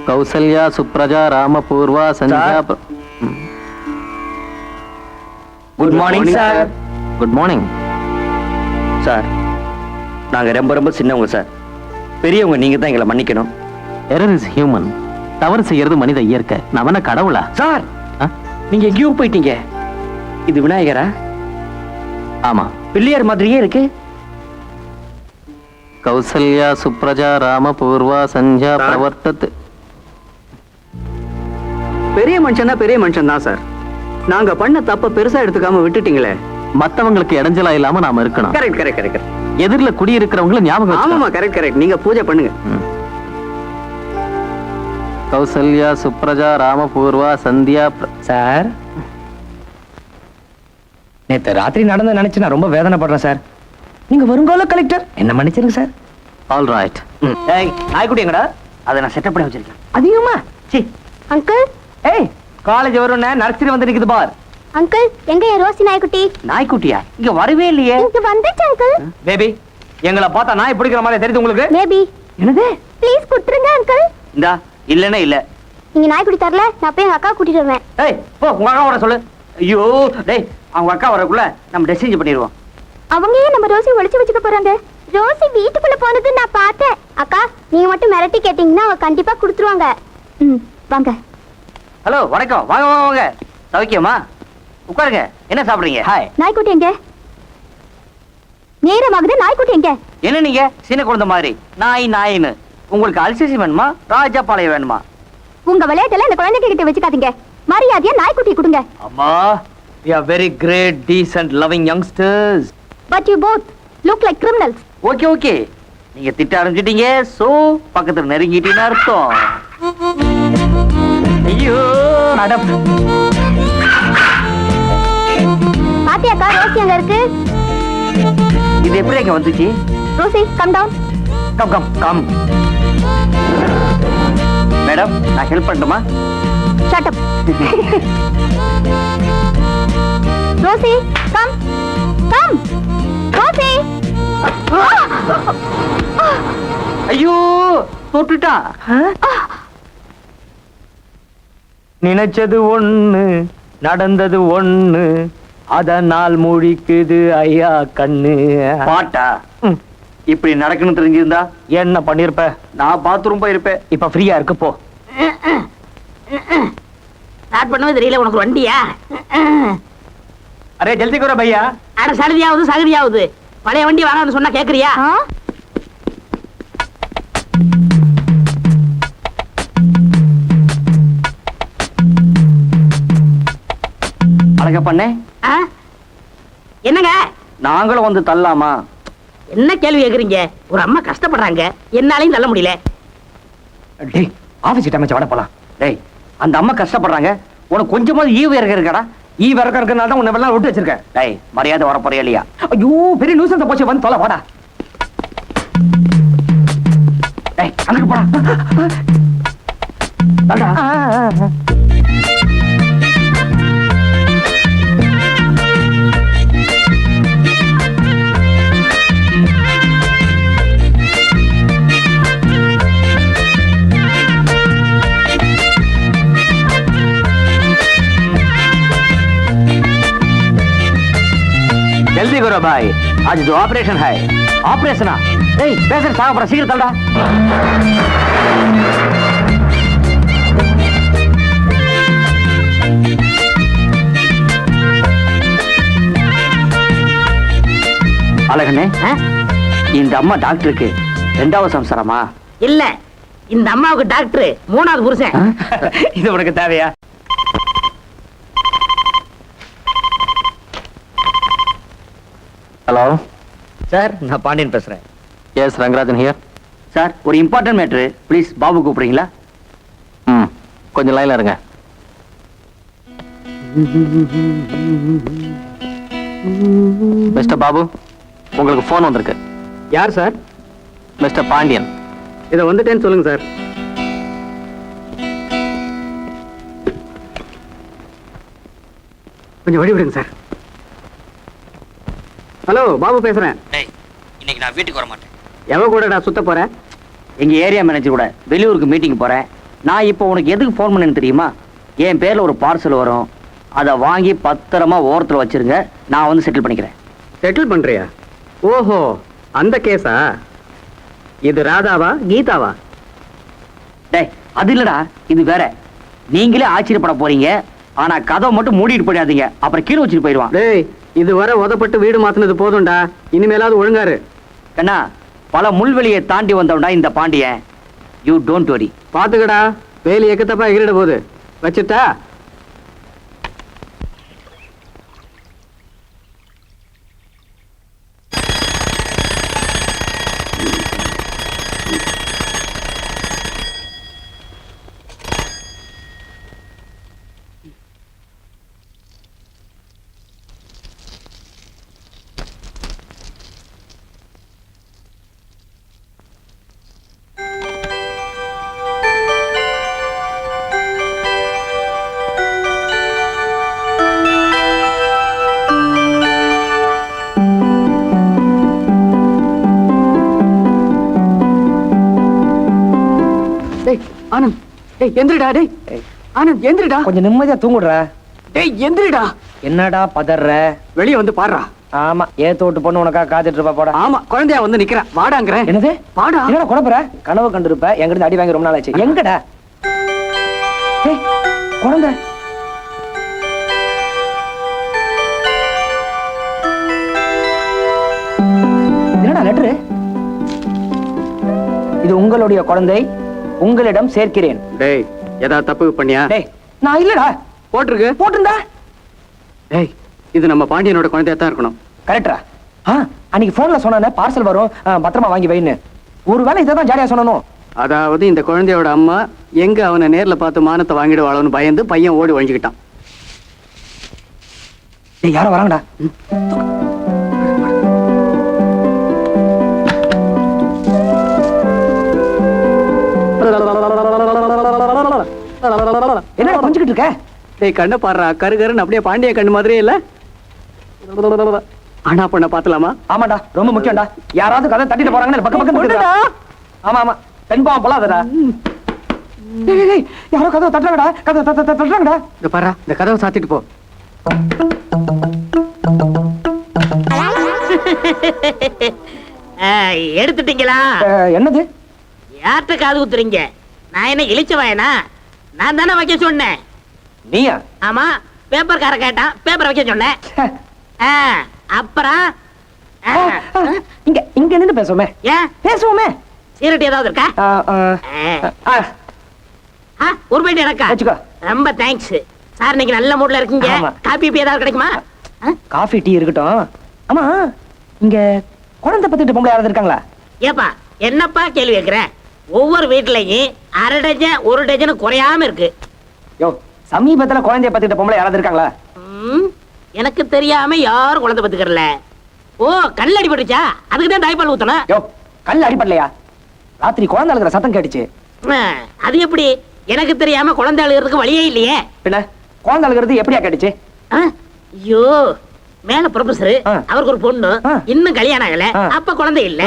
கௌசல்யா சுப்ரஜா ராமபூர்வா சந்தியா. Good morning sir. Good morning sir, நாங்க ரொம்ப ரொம்ப சின்னவங்க சார். பெரியவங்க நீங்க தான் எங்களை மன்னிக்கணும். Error is human. தவறு செய்யறது மனித இயற்கை. நவன கடவுளா? சார், நீங்க எங்கேயோ போயிட்டீங்க. இது விநாயகரா? ஆமா, பிள்ளையார் மாதிரியே இருக்கு. கௌசல்யா சுப்ரஜா ராமபூர்வா சந்தியா பிரவர்த்தத். பெரிய மனுஷன் பெரிய மனுஷன் தான் சார். நாங்க பண்ண தப்ப பெருசா எடுத்துக்காம விட்டுட்டீங்களே. மத்தவங்களுக்கு இடைஞ்சலா இல்லாம நாம இருக்கணும். Correct correct correct. எதிரில குடி இருக்கிறவங்கள ஞாபகம் வச்சுக்கணும். ஆமாமா, கரெக்ட் கரெக்ட். நீங்க பூஜை பண்ணுங்க. கௌசல்யா சுப்ரஜா ராமபூர்வா சந்தியா. சார், நேத்து ராத்திரி நடந்த நினைச்சு நான் ரொம்ப வேதனைப்படுறேன் சார். நீங்க வருங்கால கலெக்டர், என்ன மன்னிச்சிருங்க சார். All right. நாய்க்குட்டி எங்கடா? அதை நான் செட்டப் பண்ணி வச்சிருக்கேன். அதிகமா சி அங்கிள். ஏய், காலேஜ் வரும்னு நர்சரி வந்து நிக்குது பார். அங்கிள், எங்க என் ரோசி நாய்க்குட்டி? நாய்க்குட்டியா? இங்க வரவே இல்லையே. இங்க வந்துச்சு அங்கிள். பேபி, எங்களை பார்த்தா நாய் பிடிக்கிற மாதிரி தெரியுது உங்களுக்கு? மேபி. என்னது? ப்ளீஸ் கொடுத்துருங்க அங்கிள். இந்தா, இல்லன்னா இல்ல. நீங்க நாய்க்குட்டி தரல, நான் போய் எங்க அக்கா கூட்டிட்டு வருவேன். ஏய், போ உங்க அக்கா வர சொல்லு. ஐயோ டேய், அவங்க அக்கா வரக்குள்ள நம்ம டெசிஷன் பண்ணிடுவோம். அவங்க ஏன் நம்ம ரோசி ஒளிச்சு வச்சுக்க போறாங்க? ரோசி வீட்டுக்குள்ள போனது நான் பார்த்தேன். அக்கா, நீங்க மட்டும் மிரட்டி கேட்டீங்கன்னா அவங்க கண்டிப்பா கொடுத்துருவாங்க. வாங்க. ஹலோ, வணக்கம். வாங்க வாங்க வாங்க. சௌக்கியமா? உட்காருங்க. என்ன சாப்பிடுறீங்க? ஹாய். நாய்க்குட்டி எங்க? நேரமாகுது, நாய்க்குட்டி எங்க? என்ன நீங்க சின்ன குழந்தை மாதிரி நாய் நாயின்னு? உங்களுக்கு அல்சேசி வேணுமா, ராஜாபாளையம் வேணுமா? உங்க விளையாட்டெல்லாம் இந்த குழந்தைங்க கிட்ட வச்சுக்காதீங்க. மரியாதையா நாய்க்குட்டி கொடுங்க. அம்மா, we are very great, decent, loving youngsters. But you both look like criminals. Okay okay, நீங்க திட்ட ஆரம்பிச்சிட்டீங்க. சோ பக்கத்துல நெருங்கிட்டீன்னு அர்த்தம். ஐயோ மேடம், பாத்தியாக்கா ரோசி அங்க இருக்கு? இது எப்படி இங்க வந்துச்சு? Rosie, come down. Come come come. Madam, நான் ஹெல்ப் பண்ணட்டுமா? Shut up. Rosie, come come. Rosie. ஐயோ, தொட்டுட்டா. நினைச்சது ஒண்ணு, நடந்தது ஒண்ணு, அதனால் முழிக்குது ஐயா கண்ணு. பாட்டா? இப்படி நடக்கணும் தெரிஞ்சிருந்தா என்ன பண்ணிருப்ப? நான் பாத்ரூம் போயிருப்பேன். இப்ப ஃப்ரீயா இருக்கு, போ. ஸ்டார்ட் பண்ணவே தெரியல உனக்கு வண்டியா? அரே ஜல்தி கரோ பையா. அட சலுதியாவது சகதியாவது பழைய வண்டி வாங்கன்னு சொன்னா கேக்குறியா? அழக பண்ணே. என்னங்க நாங்களும் வந்து தள்ளலாமா? என்ன கேள்வி கேக்குறீங்க? ஒரு அம்மா கஷ்டப்படுறாங்க, என்னாலையும் தள்ள முடியல. டேய், ஆபீஸ் டைம் வட போலாம். டேய், அந்த அம்மா கஷ்டப்படுறாங்க, உனக்கு கொஞ்சமாவது ஈவு இறக்க இருக்கடா. ஈவு இறக்க இருக்கறனால தான் உன்னை எல்லாம் விட்டு வச்சிருக்கேன். டேய், மரியாதை வர போறியா இல்லையா? ஐயோ, பெரிய நியூசன்ஸ் போச்சு, வந்து தொலை வாடா. டேய், அங்க போடா. தள்ளடா. जल्दी करो भाई, आज जो ऑपरेशन है. ऑपरेशन? नहीं, पेशेंट साहब पर शीघ्र चल रहा. அழகனே, இந்த அம்மா டாக்டருக்கு ரெண்டாவது சம்சாரமா? இல்ல, இந்த அம்மாவுக்கு டாக்டர் மூணாவது புருஷன். இது உனக்கு தேவையா? ஹலோ சார், நான் பாண்டியன் பேசுறேன். Yes, Rangarajan here. சார், ஒரு இம்பார்ட்டன்ட் மேட்ரு, ப்ளீஸ் பாபு கூப்பிடுறீங்களா? கொஞ்சம் லைன்ல இருங்க. மிஸ்டர் பாபு, உங்களுக்கு போன் வந்திருக்கு. யார் சார்? மிஸ்டர் பாண்டியன். இதை வந்துட்டேன்னு சொல்லுங்க சார். கொஞ்சம் வழி விடுங்க சார். ஹலோ, பாபு பேசுறேன். இன்னைக்கு நான் வீட்டுக்கு வர மாட்டேன். எவ கூட நான் சுத்த போறேன்? எங்க ஏரியா மேனேஜர் கூட வெளியூருக்கு மீட்டிங் போறேன். நான் இப்போ உனக்கு எதுக்கு ஃபோன் பண்ணேன்னு தெரியுமா? என் பேர்ல ஒரு பார்சல் வரும், அதை வாங்கி பத்திரமா ஓரத்துல வச்சிருங்க, நான் வந்து செட்டில் பண்ணிக்கிறேன். செட்டில் பண்றியா? ஓஹோ, அந்த கேஸா? இது ராதாவா கீதாவா? டேய், அது இல்லடா, இது வேற. நீங்களே ஆச்சரியப்பட போறீங்க. ஆனா கதவை மட்டும் மூடிட்டு போயிடாதீங்க, அப்புறம் கீழே வச்சுட்டு போயிடுவான். டேய், இது வரை உதப்பட்டு வீடு மாத்தினது போதும்டா, இனிமேலாவது ஒழுங்காரு. கண்ணா, பல முள்வெளியை தாண்டி வந்தவன்டா இந்த பாண்டியன். You don't worry. பாத்துக்கடா, வேலி எக்கத்தப்பா எகிரிட போகுது. வச்சுட்டா? ஆனந்த், டேய் எந்திரிடா. டேய் ஆனந்த், எந்திரிடா. கொஞ்சம் நிம்மதியா தூங்குடுற. டேய் எந்திரிடா. என்னடா பதற? வெளிய வந்து பாருடா. ஆமா, ஏத்து விட்டு பொண்ணு உனக்கா காத்துட்டு இருப்பா. போட. ஆமா, குழந்தையா வந்து நிக்கிறேன். வாடாங்கறேன். என்னது? வாடா. என்னடா குழப்பற? கனவு கண்டிருப்ப, எங்கிட்ட அடி வாங்கி ரொம்ப நாள் ஆச்சு. எங்கடா? ஏய், குழந்தை. என்னடா லெட்டரு? இது உங்களுடைய குழந்தை, உங்களிடம் சேர்க்கிறேன். டேய், ஏதாவது தப்பு பண்ணியா? டேய், நான் இல்லடா. போட்டிருக்கு. போட்டுண்டா. டேய், இது நம்ம பாண்டியனோட குழந்தையா தான் இருக்கணும். கரெக்டா? அன்னைக்கு போன்ல சொன்னானே பார்சல் வரும், பத்திரமா வாங்கி வைன்னு. ஒருவேளை இதான் ஜாலியா சொல்லணும். அதாவது இந்த குழந்தையோட அம்மா எங்க அவனை நேர்ல பார்த்து மானத்தை வாங்கிடுவாளோன்னு பயந்து பையன் ஓடி ஒழிஞ்சுக்கிட்டான். டேய், யாரோ வராங்கடா. என்ன கொஞ்சிக்கிட்டு இருக்க? டேய், கண்ணை பாடுறா, கருன்னு அப்படியே பாண்டிய கண்ணு மாதிரியே இல்ல? ஆனா பொண்ண பாத்தலாமா? ஆமாடா, ரொம்ப முக்கியம்டா. யாராவது கதை தட்டிட்டு போறாங்கன்னு பக்கம் பக்கம் இருக்குடா. ஆமா ஆமா, பெண் பாவம் போலாதடா. டேய் டேய், யாரோ கதவை தட்டுறாங்கடா. கதவை தட்டுறாங்கடா. இந்த பாரா, இந்த கதவை சாத்திட்டு போ. எடுத்துட்டீங்களா? என்னது? யார்கிட்ட காது குத்துறீங்க? நான் என்ன இழிச்ச வாயனா? நான் தானே வைக்க சொன்னேன். நீயா? ஆமா, பேப்பர் கார கேட்டான், பேப்பர் வைக்க சொன்னேன். அப்புறம் இங்க இங்க நின்னு பேசுவோமே. ஏன் பேசுவோமே. சீரட்டி ஏதாவது இருக்கா? ஒரு பைட் எனக்கா? வச்சுக்கோ. ரொம்ப தேங்க்ஸ் சார், இன்னைக்கு நல்ல மூட்ல இருக்கீங்க. ஆமா. காபி ஏதாவது கிடைக்குமா? காஃபி டீ இருக்கட்டும். ஆமா, இங்க குழந்தை பத்திட்டு பொம்பளை யாராவது இருக்காங்களா? ஏப்பா, என்னப்பா கேள்வி கேக்குற? ஒவ்வொரு வீட்லயும் அரை டஜன் ஒரு டஜன் குறையாம இருக்கு. யோ, சமீபத்துல குழந்தைய பத்திட்டு பொம்பளை யாராவது இருக்காங்களா? எனக்கு தெரியாம யாரும் குழந்தை பத்துக்கறல. ஓ, கல் அடிபட்டுச்சா? அதுக்கு தான் தாய்ப்பால் ஊத்தணும். யோ, கல் அடிபடலையா? ராத்திரி குழந்தை அழுகிற சத்தம் கேட்டுச்சு. அது எப்படி? எனக்கு தெரியாம குழந்தை அழுகிறதுக்கு வழியே இல்லையே. பின்ன குழந்தை அழுகிறது எப்படியா கேட்டுச்சு? ஐயோ, மேல ப்ரொஃபசர், அவருக்கு ஒரு பொண்ணு, இன்னும் கல்யாணம் ஆகல, அப்ப குழந்தை இல்ல.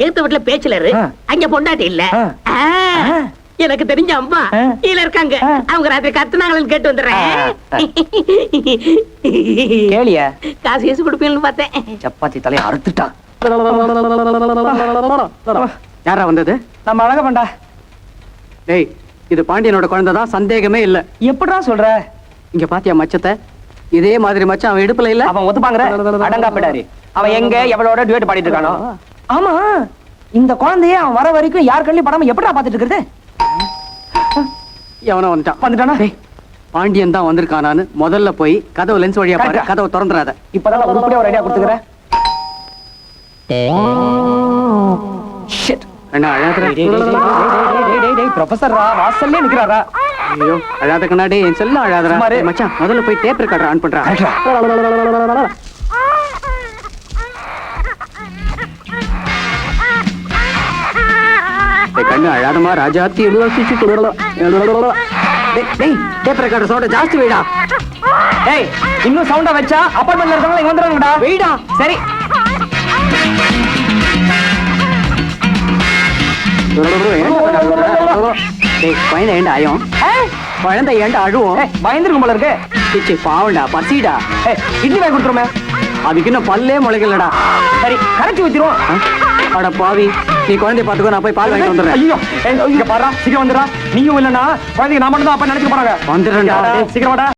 ஏத்த வீட்டுல பேச்சுலரு, அங்க பொண்டாட்டி இல்ல. எனக்கு தெரிஞ்ச அம்மா கீழ இருக்காங்க, அவங்க ராத்திரி கத்துனாங்கன்னு கேட்டு வந்துடுறேன். கேளியா? காசு ஏசு கொடுப்பீங்கன்னு பார்த்தேன். சப்பாத்தி தலையை அறுத்துட்டான். யாரா வந்தது? நம்ம அழக பண்ணா. டேய், இது பாண்டியனோட குழந்தை தான், சந்தேகமே இல்ல. எப்படிடா சொல்ற? இங்க பாத்தியா மச்சத்தை? இதே மாதிரி மச்சான் அவன் இடுப்புல இல்ல? அவன் ஒத்துப்பாங்கற அடங்கா போடாரு. அவன் எங்க எவளோட டுவேட் பாடிட்டு இருக்கானோ? ஆமா, இந்த குழந்தைய அவன் வர வரைக்கும் யார் கண்ணிலும் படாம எப்படிடா பாத்துட்டு இருக்குது? எவனோ வந்துட்டானா? டேய், பாண்டியன் தான் வந்திருக்கானான்னு முதல்ல போய் கதவு லென்ஸ் வழியா பாரு, கதவை திறந்துறாத. இப்பதான் உருப்படியா ஒரு ஐடியா கொடுத்துக்கற. ஷிட், என்ன அழாதடா? டேய் ப்ரொஃபசர் ரா வாசல்லே நிக்கறாரா? ஐயோ, அழாத கண்ணாடி, என் செல்ல அழாதடா. டேய் மச்சான், முதல்ல போய் டேப் ரெக்கார்டர் ஆன் பண்றா. டேய் கண்ணு அழாதமா, ராஜாத்தி எழுவாசிச்சு குளறலாம். டேய், டேப் ரெக்கார்டர் சவுண்ட் ஜாஸ்தி வைடா. டேய், இன்னும் சவுண்டா வெச்சா அபார்ட்மெண்ட்ல இருக்கவங்க இங்க வந்துறாங்கடா. வைடா. சரி. டேய் குழந்தை ஏண்டா ஆயும் குழந்தை ஏண்டா அழுவும் பயந்துருக்கும் போல இருக்கு சிச்சி பாவண்டா பசிடா இட்லி வாங்கி கொடுத்துருமே அதுக்கு இன்னும் பல்லே முளைக்கலடா சரி கரைச்சி ஊத்திரும் அட பாவி நீ குழந்தைய பாத்துக்கோ நான் போய் பால் வாங்கிட்டு வந்துடுறேன் ஐயோ இங்க பாரு சீக்கிரம் வந்துடா நீயும் இல்லனா குழந்தைங்க நான் மட்டும் தான் அப்ப நினைச்சு போறாங்க வந்துடுறேன்டா சீக்கிரம் வாடா